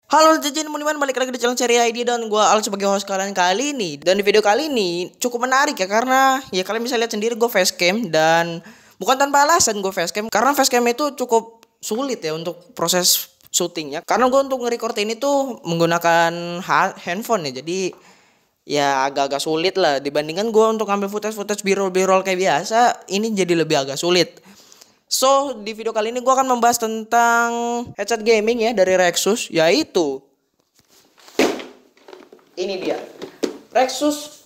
Halo Jajan Muniman, balik lagi di channel Cherry ID dan gue Al sebagai host kalian kali ini. Dan di video kali ini cukup menarik ya, karena ya kalian bisa lihat sendiri gue facecam. Dan bukan tanpa alasan gue facecam, karena facecam itu cukup sulit ya untuk proses syutingnya. Karena gue untuk nge-record ini tuh menggunakan handphone ya, jadi ya agak-agak sulit lah. Dibandingkan gue untuk ngambil footage b-roll kayak biasa, ini jadi lebih agak sulit. So, di video kali ini gue akan membahas tentang headset gaming ya dari Rexus, yaitu ini dia, Rexus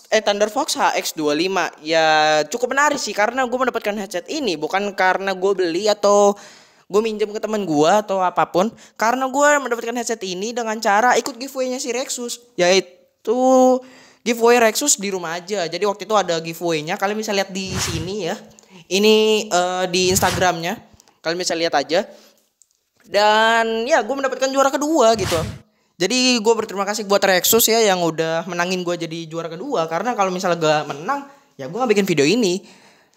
Thunderfox HX25. Ya cukup menarik sih, karena gue mendapatkan headset ini bukan karena gue beli atau gue minjem ke teman gue atau apapun, karena gue mendapatkan headset ini dengan cara ikut giveaway-nya si Rexus, yaitu giveaway Rexus di rumah aja. Jadi waktu itu ada giveaway-nya, kalian bisa lihat di sini ya. Ini di Instagramnya, kalian bisa lihat aja. Dan ya gue mendapatkan juara kedua gitu. Jadi gue berterima kasih buat Rexus ya yang udah menangin gue jadi juara kedua. Karena kalau misalnya gak menang, ya gue gak bikin video ini.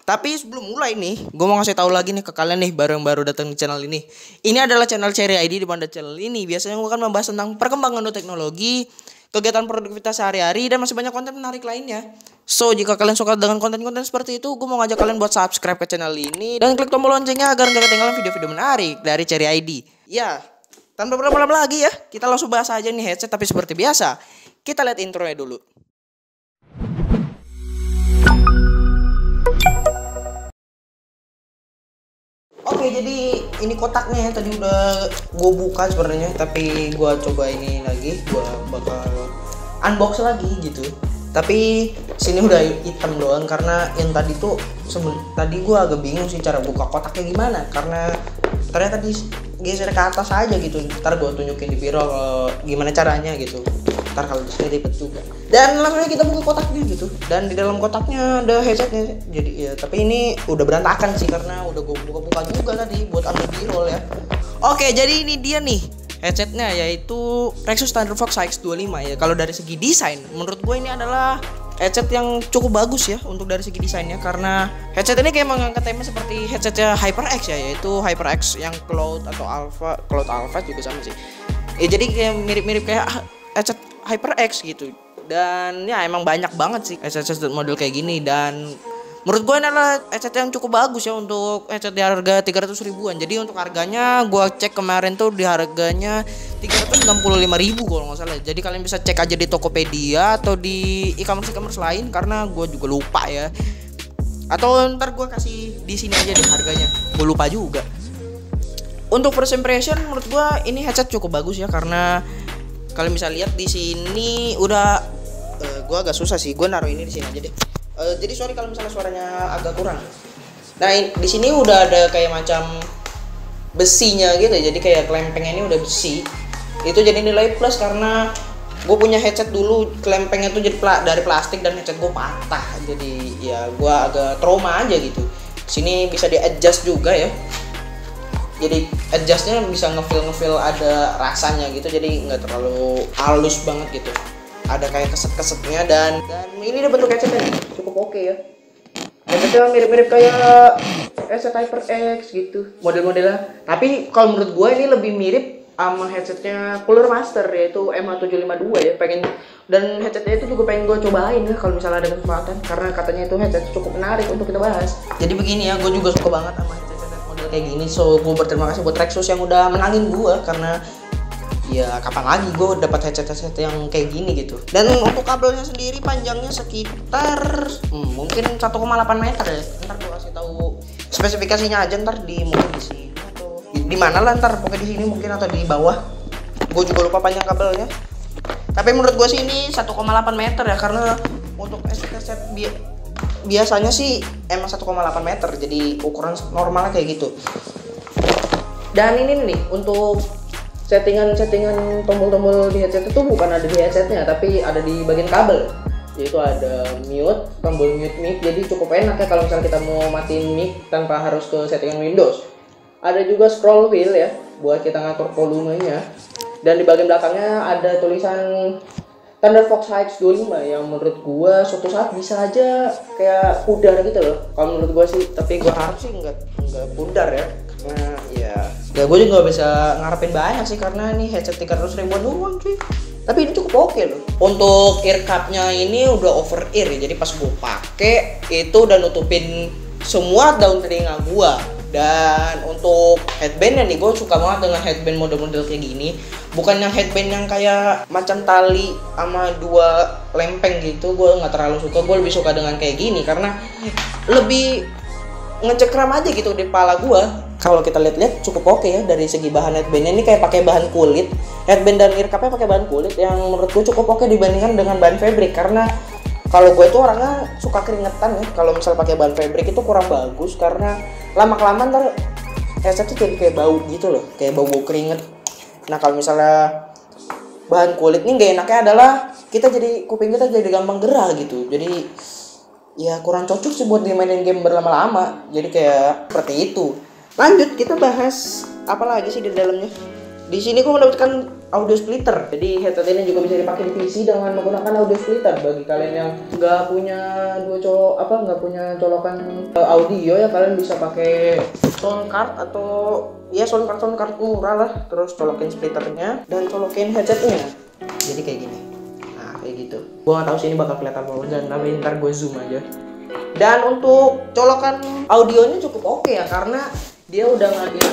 Tapi sebelum mulai nih, gue mau ngasih tahu lagi nih ke kalian nih baru datang di channel ini. Ini adalah channel Cherry ID. Di mana channel ini biasanya gue akan membahas tentang perkembangan teknologi, kegiatan produktivitas sehari-hari, dan masih banyak konten menarik lainnya. So, jika kalian suka dengan konten-konten seperti itu, gue mau ngajak kalian buat subscribe ke channel ini dan klik tombol loncengnya agar gak ketinggalan video-video menarik dari Cherry ID. Ya, tanpa berlama-lama lagi ya, kita langsung bahas aja nih headset. Tapi seperti biasa, kita lihat intronya dulu. Oke, jadi ini kotaknya ya, tadi udah gue buka sebenarnya, tapi gue coba ini lagi, gue bakal unbox lagi gitu. Tapi sini udah hitam doang, karena yang tadi tuh tadi gue agak bingung sih cara buka kotaknya gimana, karena ternyata geser ke atas aja gitu. Ntar gue tunjukin di viral gimana caranya gitu. Ntar kalau di sini ribet juga. Dan langsung aja kita buka kotaknya gitu. Dan di dalam kotaknya ada headsetnya. Jadi ya, tapi ini udah berantakan sih karena udah gue buka-buka juga tadi buat ambil viral ya. Oke, jadi ini dia nih headsetnya, yaitu Rexus Thunderfox HX25 ya. Kalau dari segi desain, menurut gue ini adalah headset yang cukup bagus ya untuk dari segi desainnya, karena headset ini kayak mengangkat tema seperti headsetnya HyperX ya, yaitu HyperX yang Cloud Alpha juga sama sih. Ya jadi kayak mirip-mirip kayak headset HyperX gitu. Dan ya emang banyak banget sih headset model kayak gini, dan menurut gue ini adalah headset yang cukup bagus ya untuk headset di harga 300 ribuan. Jadi untuk harganya gue cek kemarin tuh di harganya 365 ribu kalau nggak salah. Jadi kalian bisa cek aja di Tokopedia atau di e-commerce lain, karena gue juga lupa ya. Atau ntar gue kasih di sini aja deh harganya, gue lupa juga. Untuk first impression menurut gue ini headset cukup bagus ya, karena kalian bisa lihat di sini udah gue agak susah sih, gue naruh ini di sini aja deh. Jadi sorry kalau misalnya suaranya agak kurang. Nah di sini udah ada kayak macam besinya gitu, jadi kayak klempengnya ini udah besi. Itu jadi nilai plus, karena gue punya headset dulu klempengnya tuh jadi dari plastik dan headset gue patah. Jadi ya gue agak trauma aja gitu. Sini bisa di adjust juga ya. Jadi adjustnya bisa ngefeel ada rasanya gitu, jadi nggak terlalu halus banget gitu. Ada kayak keset-kesetnya, dan ini dia bentuk headsetnya cukup oke ya. Headsetnya mirip-mirip kayak headset HyperX gitu model-modelnya. Tapi kalau menurut gue ini lebih mirip sama headsetnya Cooler Master, yaitu MH752 ya. Dan headsetnya itu juga pengen gue cobain ya kalau misalnya ada kesempatan, karena katanya itu headset cukup menarik untuk kita bahas. Jadi begini ya, gue juga suka banget sama headset model kayak gini. So gue berterima kasih buat Rexus yang udah menangin gue, karena ya kapan lagi gue dapat headset yang kayak gini gitu. Dan untuk kabelnya sendiri panjangnya sekitar mungkin 1,8 meter ya. Ntar gue kasih tahu spesifikasinya aja ntar mungkin di sini atau di mana lah, ntar pokoknya di sini mungkin atau di bawah. Gue juga lupa panjang kabelnya. Tapi menurut gue sih ini 1,8 meter ya, karena untuk headset biasanya sih emang 1,8 meter. Jadi ukuran normalnya kayak gitu. Dan ini nih untuk settingan tombol-tombol di headset itu bukan ada di headsetnya, tapi ada di bagian kabel. Yaitu ada mute, tombol mute mic, jadi cukup enak ya kalau misalnya kita mau matiin mic tanpa harus ke settingan Windows. Ada juga scroll wheel ya, buat kita ngatur volumenya. Dan di bagian belakangnya ada tulisan Thunderfox HX25 yang menurut gua suatu saat bisa aja kayak pudar gitu loh. Kalau menurut gua sih, tapi gua harap sih nggak pudar ya, karena ya Ya gue juga gak bisa ngarepin banyak sih karena ini headset 300 ribuan doang cuy. Tapi ini cukup oke loh. Untuk ear cup-nya ini udah over ear ya. Jadi pas gue pakai itu udah nutupin semua daun telinga gue. Dan untuk headbandnya nih, gue suka banget dengan headband model-model kayak gini. Bukan yang headband yang kayak macam tali sama dua lempeng gitu. Gue nggak terlalu suka. Gue lebih suka dengan kayak gini karena lebih ngecekram aja gitu di kepala gue. Kalau kita lihat-lihat cukup oke ya dari segi bahan headbandnya. Ini kayak pakai bahan kulit. Headband dan ear cup-nya pakai bahan kulit yang menurut gue cukup oke dibandingkan dengan bahan fabric. Karena kalau gue tuh orangnya suka keringetan ya. Kalau misal pakai bahan fabric itu kurang bagus karena lama-kelamaan ntar headset tuh jadi kayak bau gitu loh, kayak bau-bau keringet. Nah kalau misalnya bahan kulit nih gak enaknya adalah kuping kita jadi gampang gerah gitu. Jadi ya kurang cocok sih buat dimainin game berlama-lama. Jadi kayak seperti itu. Lanjut kita bahas apa lagi sih di dalamnya. Di sini gue mendapatkan audio splitter. Jadi headset ini juga bisa dipakai di PC dengan menggunakan audio splitter. Bagi kalian yang nggak punya nggak punya colokan audio ya, kalian bisa pakai sound card atau ya sound card murah lah. Terus colokin splitternya dan colokin headsetnya. Jadi kayak gini. Nah kayak gitu. Gue nggak tahu sih ini bakal kelihatan apa enggak, tapi ntar gue zoom aja. Dan untuk colokan audionya cukup oke ya karena dia udah ngambil.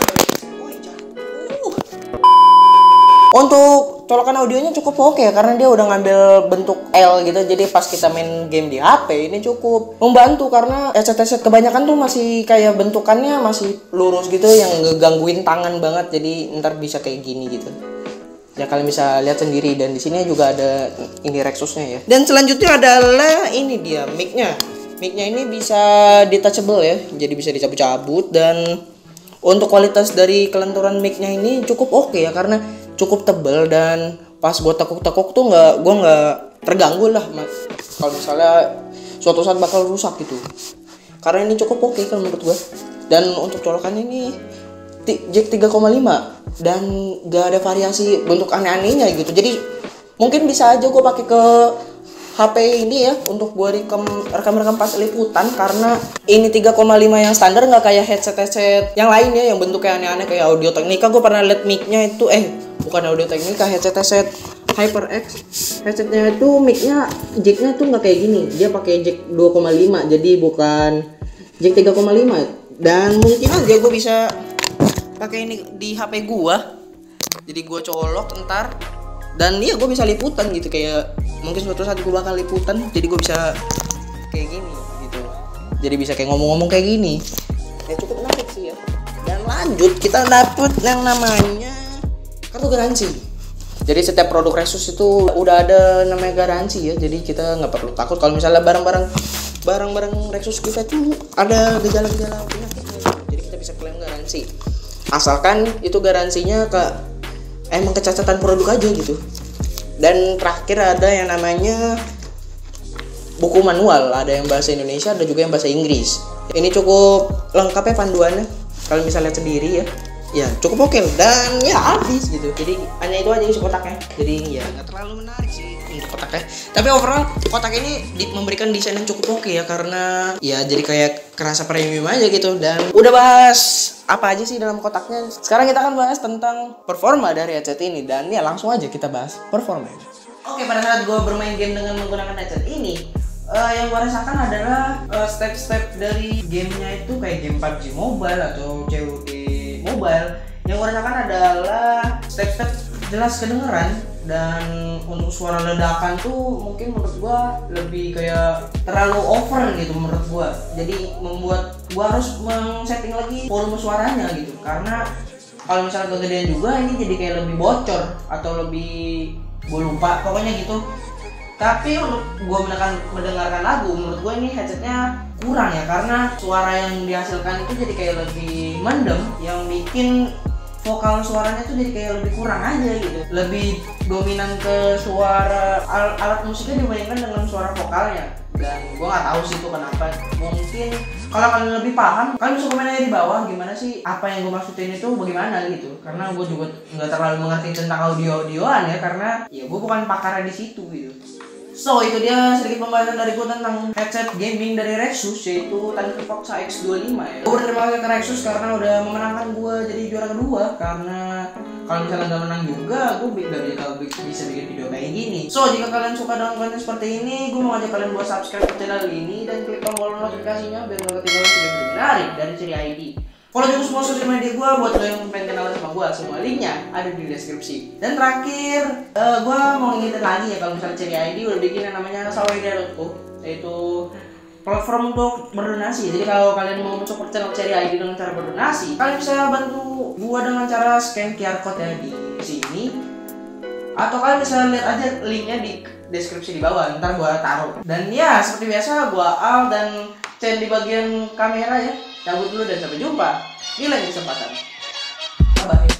Untuk colokan audionya cukup oke ya karena dia udah ngambil bentuk L gitu. Jadi pas kita main game di HP ini cukup membantu karena headset kebanyakan tuh masih kayak bentukannya masih lurus gitu yang ngegangguin tangan banget. Jadi ntar bisa kayak gini gitu. Ya kalian bisa lihat sendiri dan di sini juga ada ini Rexusnya ya. Dan selanjutnya adalah ini dia mic-nya. Mic-nya ini bisa detachable ya. Jadi bisa dicabut-cabut dan untuk kualitas dari kelenturan mic-nya ini cukup oke ya karena cukup tebal dan pas gue tekuk-tekuk tuh gue nggak terganggu lah kalau misalnya suatu saat bakal rusak gitu karena ini cukup oke kan menurut gue. Dan untuk colokannya ini jack 3,5 dan gak ada variasi bentuk aneh-anehnya gitu. Jadi mungkin bisa aja gue pakai ke HP ini ya untuk gue rekam pas liputan karena ini 3,5 yang standar nggak kayak headset yang lain ya yang bentuknya aneh-aneh kayak Audio Technica. Gue pernah liat mic-nya itu bukan Audio Technica, headset HyperX. Headsetnya itu mic-nya jack-nya tuh nggak kayak gini, dia pakai jack 2,5 jadi bukan jack 3,5. Dan mungkin aja gue bisa pakai ini di HP gue, jadi gue colok ntar dan iya gue bisa liputan gitu kayak mungkin suatu saat gue bakal liputan jadi gue bisa kayak gini gitu, jadi bisa kayak ngomong-ngomong kayak gini ya cukup menarik sih ya. Dan lanjut kita dapet yang namanya kartu garansi. Jadi setiap produk Rexus itu udah ada namanya garansi ya, jadi kita nggak perlu takut kalau misalnya barang-barang Rexus kita tuh ada gejala-gejala penyakit, jadi kita bisa klaim garansi asalkan itu garansinya emang kecacatan produk aja gitu. Dan terakhir ada yang namanya buku manual, ada yang bahasa Indonesia, ada juga yang bahasa Inggris. Ini cukup lengkap ya panduannya, kalau misalnya lihat sendiri ya cukup oke dan ya habis gitu. Jadi hanya itu aja isi kotaknya, jadi ya nggak terlalu menarik sih untuk kotaknya. Tapi overall kotak ini memberikan desain yang cukup oke ya karena ya jadi kayak kerasa premium aja gitu. Dan udah bahas apa aja sih dalam kotaknya. Sekarang kita akan bahas tentang performa dari headset ini dan ya langsung aja kita bahas performa. Oke, pada saat gue bermain game dengan menggunakan headset ini, yang gue rasakan adalah step-step dari gamenya itu kayak game PUBG Mobile atau COD Mobile. Yang gue rasakan adalah step-step jelas kedengeran. Dan untuk suara ledakan tuh mungkin menurut gua lebih kayak terlalu over gitu menurut gua. Jadi membuat gua harus men-setting lagi volume suaranya gitu. Karena kalau misalnya kegedean juga ini jadi kayak lebih bocor atau lebih gua lupa pokoknya gitu. Tapi untuk gua mendengarkan lagu menurut gua ini headsetnya kurang ya karena suara yang dihasilkan itu jadi kayak lebih mendem yang bikin vokal suaranya tuh jadi kayak lebih kurang aja gitu, lebih dominan ke suara alat musiknya dibandingkan dengan suara vokalnya. Dan gue nggak tahu sih itu kenapa. Mungkin kalau kalian lebih paham, kalian bisa komen aja di bawah gimana sih apa yang gue maksudin itu bagaimana gitu. Karena gue juga nggak terlalu mengerti tentang audioan ya karena ya gue bukan pakarnya di situ gitu. So itu dia sedikit pembahasan dari gue tentang headset gaming dari Rexus, yaitu Tiger Fox X25 ya. Gue berterima kasih ke Rexus karena udah memenangkan gue jadi juara kedua. Karena kalau misalnya nggak menang juga, gue gak bisa bikin video kayak gini. So jika kalian suka dengan konten seperti ini, gue mau ngajak kalian buat subscribe ke channel ini dan klik tombol notifikasinya biar gak ketinggalan video menarik dari Cherry ID. Follow juga semua sosial media gue buat lo yang pengen kenalan sama gue, semua linknya ada di deskripsi. Dan terakhir, gue mau ngingetin lagi ya kalau misalnya Cherry ID udah bikin yang namanya saweria.co, yaitu platform untuk berdonasi. Jadi kalau kalian mau support channel Cherry ID dengan cara berdonasi, kalian bisa bantu gue dengan cara scan QR code ya di sini, atau kalian bisa lihat aja linknya di deskripsi di bawah, ntar gue taruh. Dan ya seperti biasa, gue Al dan Chen di bagian kamera ya. Cabut dulu dan sampai jumpa di lain kesempatan. Bye.